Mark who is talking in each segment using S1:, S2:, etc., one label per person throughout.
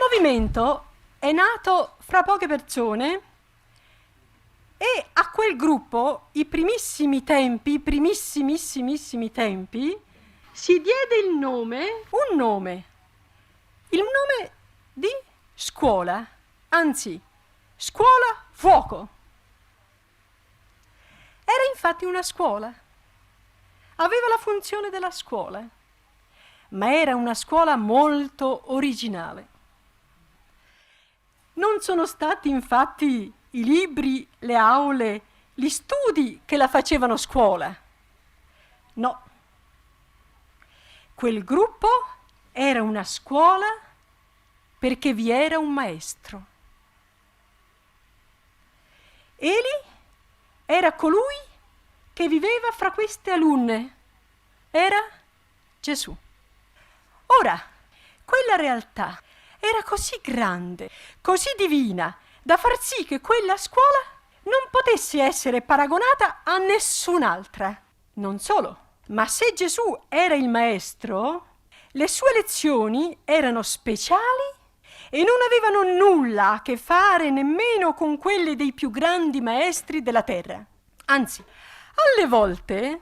S1: movimento è nato fra poche persone e a quel gruppo, i primissimissimi tempi, si diede un nome il nome di scuola, anzi, scuola fuoco. Era infatti una scuola, aveva la funzione della scuola, ma era una scuola molto originale. Non sono stati infatti i libri, le aule, gli studi che la facevano scuola. No. Quel gruppo era una scuola perché vi era un maestro. Egli era colui che viveva fra queste alunne. Era Gesù. Ora, quella realtà era così grande, così divina, da far sì che quella scuola non potesse essere paragonata a nessun'altra. Non solo, ma se Gesù era il maestro, le sue lezioni erano speciali e non avevano nulla a che fare nemmeno con quelle dei più grandi maestri della terra. Anzi, alle volte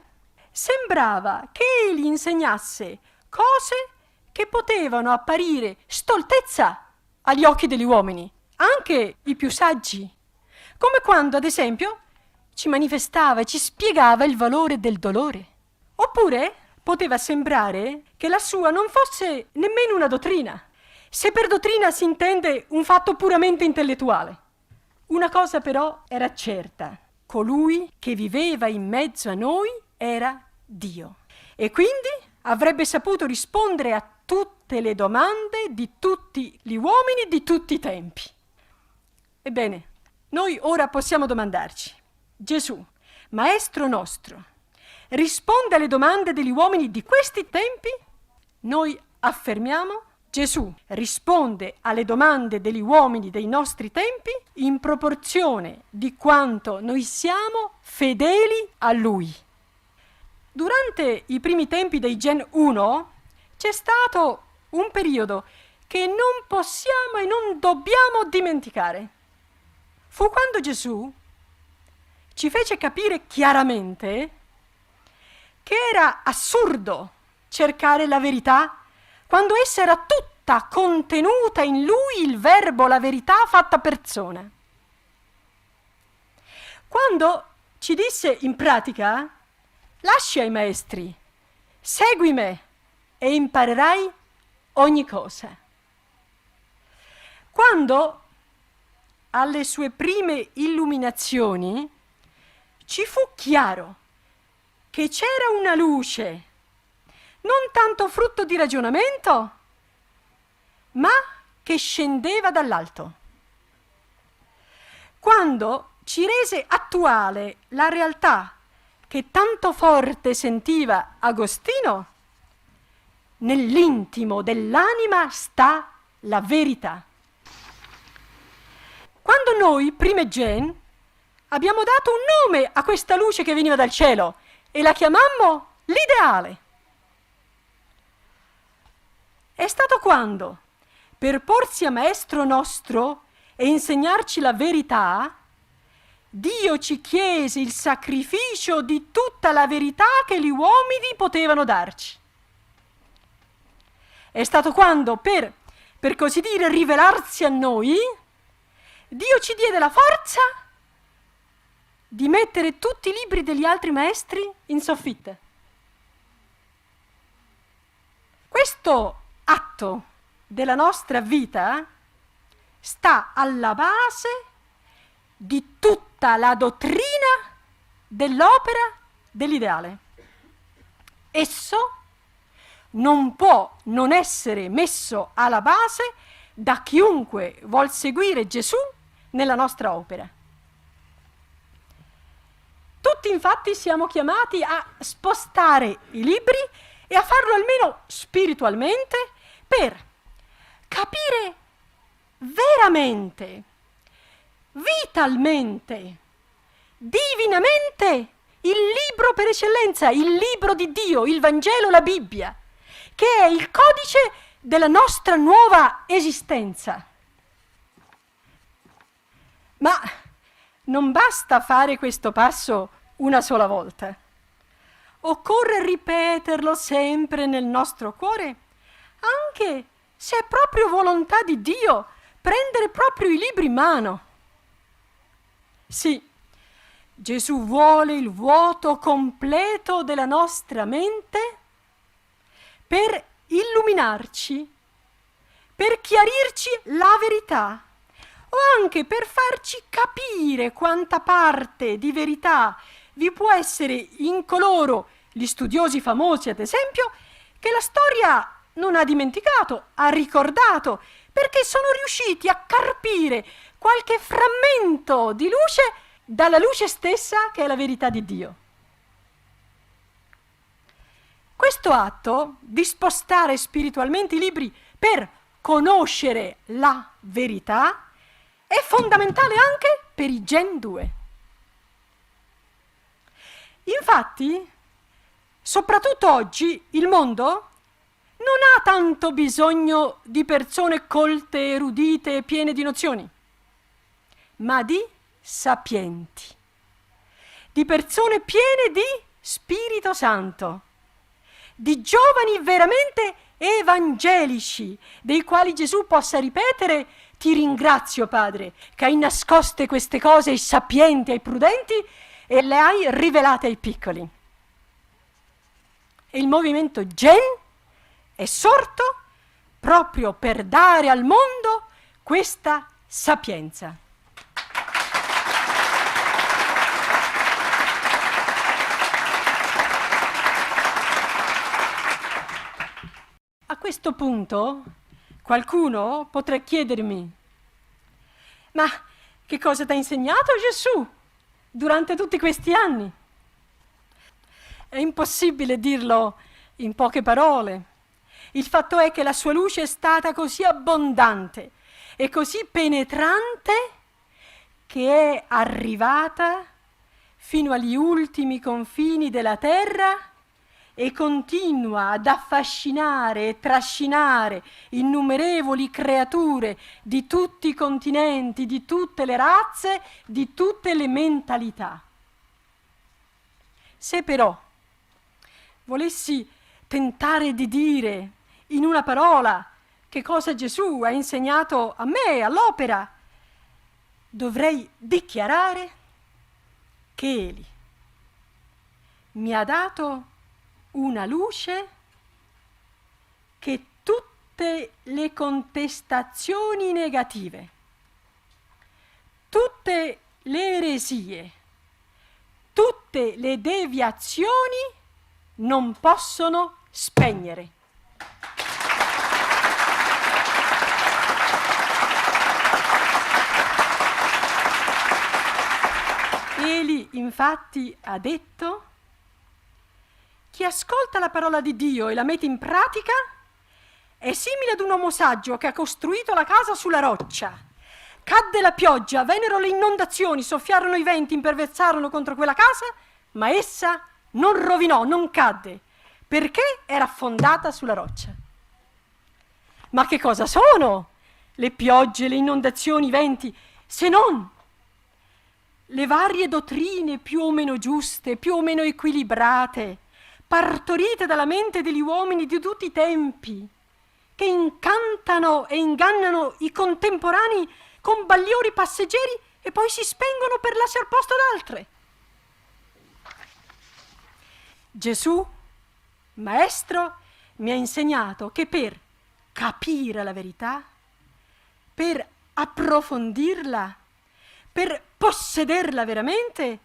S1: sembrava che egli insegnasse cose che potevano apparire stoltezza agli occhi degli uomini, anche i più saggi, come quando, ad esempio, ci manifestava e ci spiegava il valore del dolore. Oppure poteva sembrare che la sua non fosse nemmeno una dottrina, se per dottrina si intende un fatto puramente intellettuale. Una cosa però era certa: colui che viveva in mezzo a noi era Dio e quindi avrebbe saputo rispondere a tutte le domande di tutti gli uomini di tutti i tempi. Ebbene, noi ora possiamo domandarci: Gesù, Maestro nostro, risponde alle domande degli uomini di questi tempi? Noi affermiamo: Gesù risponde alle domande degli uomini dei nostri tempi in proporzione di quanto noi siamo fedeli a Lui. Durante i primi tempi dei Gen 1 c'è stato un periodo che non possiamo e non dobbiamo dimenticare. Fu quando Gesù ci fece capire chiaramente che era assurdo cercare la verità quando essa era tutta contenuta in Lui, il Verbo, la verità fatta persona. Quando ci disse in pratica: lascia i maestri, segui me e imparerai ogni cosa. Quando alle sue prime illuminazioni ci fu chiaro che c'era una luce, non tanto frutto di ragionamento, ma che scendeva dall'alto. Quando ci rese attuale la realtà che tanto forte sentiva Agostino: nell'intimo dell'anima sta la verità. Quando noi, prime gen, abbiamo dato un nome a questa luce che veniva dal cielo e la chiamammo l'ideale. È stato quando, per porsi a maestro nostro e insegnarci la verità, Dio ci chiese il sacrificio di tutta la verità che gli uomini potevano darci. È stato quando, per così dire, rivelarsi a noi, Dio ci diede la forza di mettere tutti i libri degli altri maestri in soffitta. Questo atto della nostra vita sta alla base di tutta la dottrina dell'opera dell'ideale. Esso non può non essere messo alla base da chiunque vuol seguire Gesù nella nostra opera. Tutti infatti siamo chiamati a spostare i libri e a farlo almeno spiritualmente per capire veramente, vitalmente, divinamente il libro per eccellenza, il libro di Dio, il Vangelo, la Bibbia, che è il codice della nostra nuova esistenza. Ma non basta fare questo passo una sola volta. Occorre ripeterlo sempre nel nostro cuore, anche se è proprio volontà di Dio prendere proprio i libri in mano. Sì, Gesù vuole il vuoto completo della nostra mente per illuminarci, per chiarirci la verità o anche per farci capire quanta parte di verità vi può essere in coloro, gli studiosi famosi ad esempio, che la storia non ha dimenticato, ha ricordato, perché sono riusciti a carpire qualche frammento di luce dalla luce stessa che è la verità di Dio. Questo atto di spostare spiritualmente i libri per conoscere la verità è fondamentale anche per i Gen 2. Infatti, soprattutto oggi, il mondo non ha tanto bisogno di persone colte, erudite, piene di nozioni, ma di sapienti, di persone piene di Spirito Santo, di giovani veramente evangelici, dei quali Gesù possa ripetere: ti ringrazio, Padre, che hai nascoste queste cose ai sapienti, ai prudenti, e le hai rivelate ai piccoli. E il movimento Gen è sorto proprio per dare al mondo questa sapienza. A questo punto qualcuno potrà chiedermi: ma che cosa ti ha insegnato Gesù durante tutti questi anni? È impossibile dirlo in poche parole. Il fatto è che la sua luce è stata così abbondante e così penetrante che è arrivata fino agli ultimi confini della terra e continua ad affascinare e trascinare innumerevoli creature di tutti i continenti, di tutte le razze, di tutte le mentalità. Se però volessi tentare di dire in una parola che cosa Gesù ha insegnato a me, all'opera, dovrei dichiarare che Egli mi ha dato una luce che tutte le contestazioni negative, tutte le eresie, tutte le deviazioni non possono spegnere. Egli infatti ha detto: chi ascolta la parola di Dio e la mette in pratica è simile ad un uomo saggio che ha costruito la casa sulla roccia. Cadde la pioggia, vennero le inondazioni, soffiarono i venti, imperversarono contro quella casa, ma essa non rovinò, non cadde, perché era fondata sulla roccia. Ma che cosa sono le piogge, le inondazioni, i venti, se non le varie dottrine più o meno giuste, più o meno equilibrate, partorite dalla mente degli uomini di tutti i tempi, che incantano e ingannano i contemporanei con bagliori passeggeri e poi si spengono per lasciar posto ad altre. Gesù, Maestro, mi ha insegnato che per capire la verità, per approfondirla, per possederla veramente,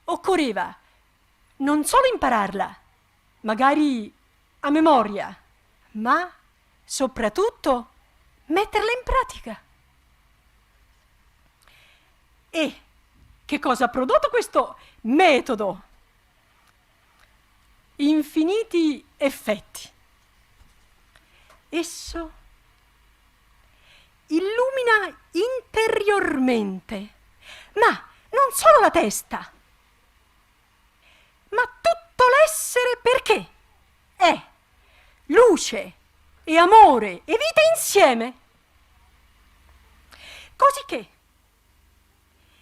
S1: occorreva non solo impararla, magari a memoria, ma soprattutto metterla in pratica. E che cosa ha prodotto questo metodo? Infiniti effetti. Esso illumina interiormente, ma non solo la testa, ma tutto l'essere, perché è luce, e amore e vita insieme. Cosicché,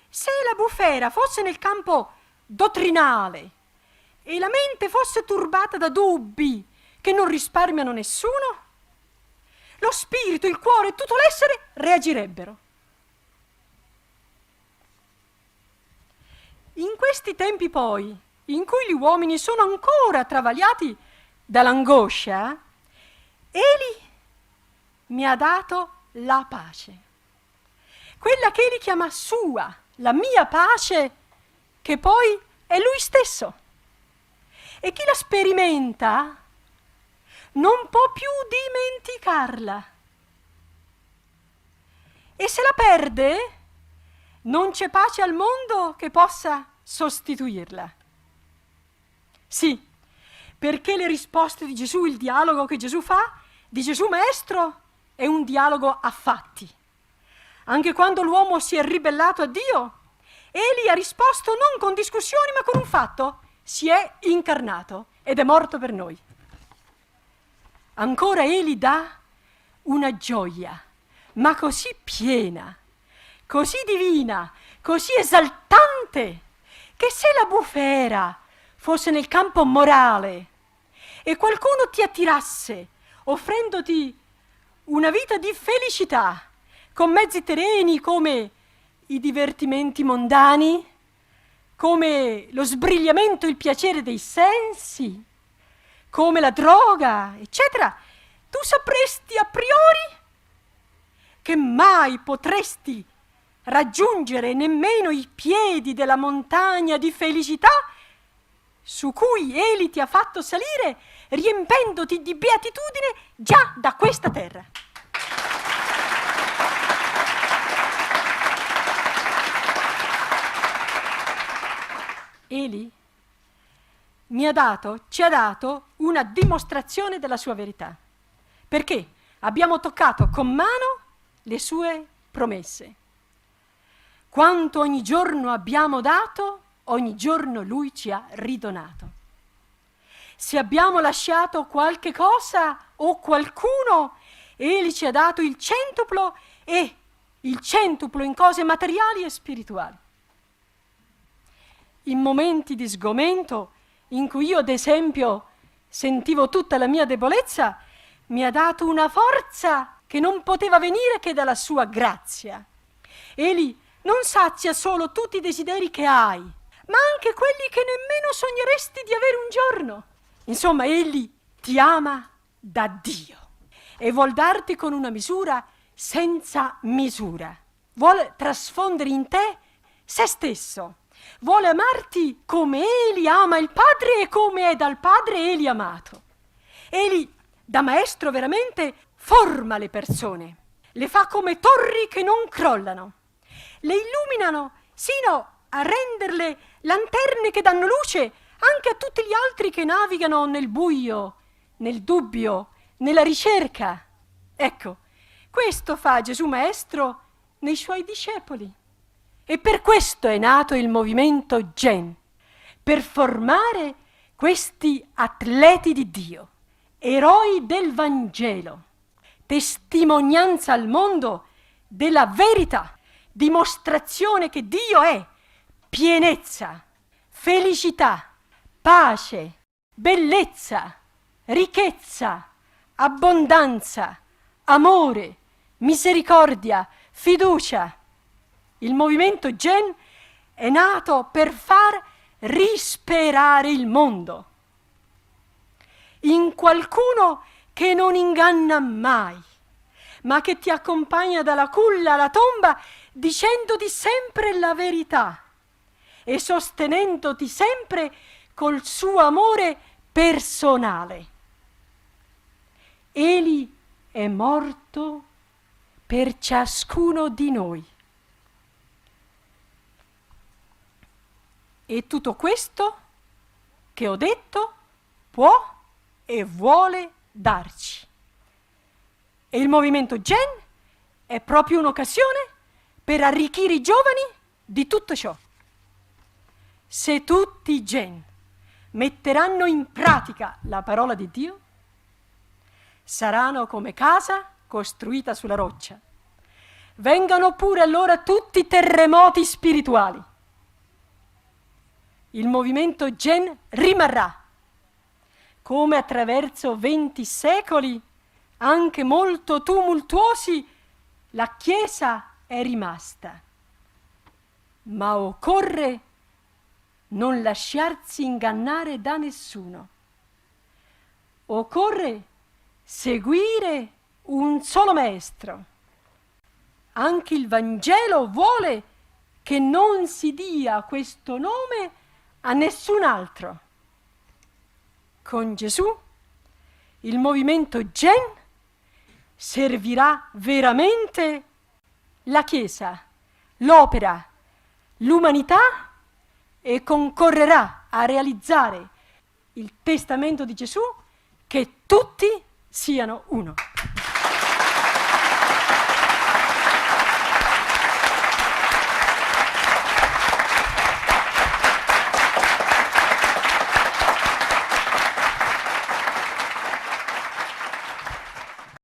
S1: se la bufera fosse nel campo dottrinale e la mente fosse turbata da dubbi che non risparmiano nessuno, lo spirito, il cuore e tutto l'essere reagirebbero. In questi tempi poi, in cui gli uomini sono ancora travagliati dall'angoscia, Egli mi ha dato la pace. Quella che Egli chiama sua, la mia pace, che poi è Lui stesso. E chi la sperimenta non può più dimenticarla. E se la perde, non c'è pace al mondo che possa sostituirla. Sì, perché le risposte di Gesù, il dialogo che Gesù fa, di Gesù Maestro, è un dialogo a fatti. Anche quando l'uomo si è ribellato a Dio, Egli ha risposto non con discussioni ma con un fatto: si è incarnato ed è morto per noi. Ancora Egli dà una gioia, ma così piena, così divina, così esaltante, che se la bufera fosse nel campo morale e qualcuno ti attirasse offrendoti una vita di felicità con mezzi terreni come i divertimenti mondani, come lo sbrigliamento e il piacere dei sensi, come la droga, eccetera, tu sapresti a priori che mai potresti raggiungere nemmeno i piedi della montagna di felicità su cui Egli ti ha fatto salire, riempendoti di beatitudine già da questa terra. Egli ci ha dato una dimostrazione della sua verità, perché abbiamo toccato con mano le sue promesse. Quanto ogni giorno abbiamo dato, ogni giorno Lui ci ha ridonato. Se abbiamo lasciato qualche cosa o qualcuno, Egli ci ha dato il centuplo, e il centuplo in cose materiali e spirituali. In momenti di sgomento, in cui io ad esempio sentivo tutta la mia debolezza, mi ha dato una forza che non poteva venire che dalla sua grazia. Egli non sazia solo tutti i desideri che hai, ma anche quelli che nemmeno sogneresti di avere un giorno. Insomma, Egli ti ama da Dio e vuol darti con una misura senza misura. Vuole trasfondere in te se stesso. Vuole amarti come Egli ama il Padre e come è dal Padre Egli amato. Egli, da maestro veramente, forma le persone, le fa come torri che non crollano, le illuminano sino a renderle lanterne che danno luce anche a tutti gli altri che navigano nel buio, nel dubbio, nella ricerca. Ecco, questo fa Gesù Maestro nei Suoi discepoli. E per questo è nato il movimento Gen, per formare questi atleti di Dio, eroi del Vangelo, testimonianza al mondo della verità, dimostrazione che Dio è pienezza, felicità, pace, bellezza, ricchezza, abbondanza, amore, misericordia, fiducia. Il movimento Gen è nato per far risperare il mondo in qualcuno che non inganna mai, ma che ti accompagna dalla culla alla tomba dicendoti sempre la verità e sostenendoti sempre col suo amore personale. Egli è morto per ciascuno di noi. E tutto questo che ho detto può e vuole darci. E il movimento Gen è proprio un'occasione per arricchire i giovani di tutto ciò. Se tutti i Gen metteranno in pratica la parola di Dio, saranno come casa costruita sulla roccia. Vengano pure allora tutti terremoti spirituali. Il movimento Gen rimarrà. Come attraverso 20 secoli, anche molto tumultuosi, la Chiesa è rimasta. Ma occorre non lasciarsi ingannare da nessuno. Occorre seguire un solo maestro. Anche il Vangelo vuole che non si dia questo nome a nessun altro. Con Gesù il movimento Gen servirà veramente la Chiesa, l'opera, l'umanità e concorrerà a realizzare il testamento di Gesù che tutti siano uno.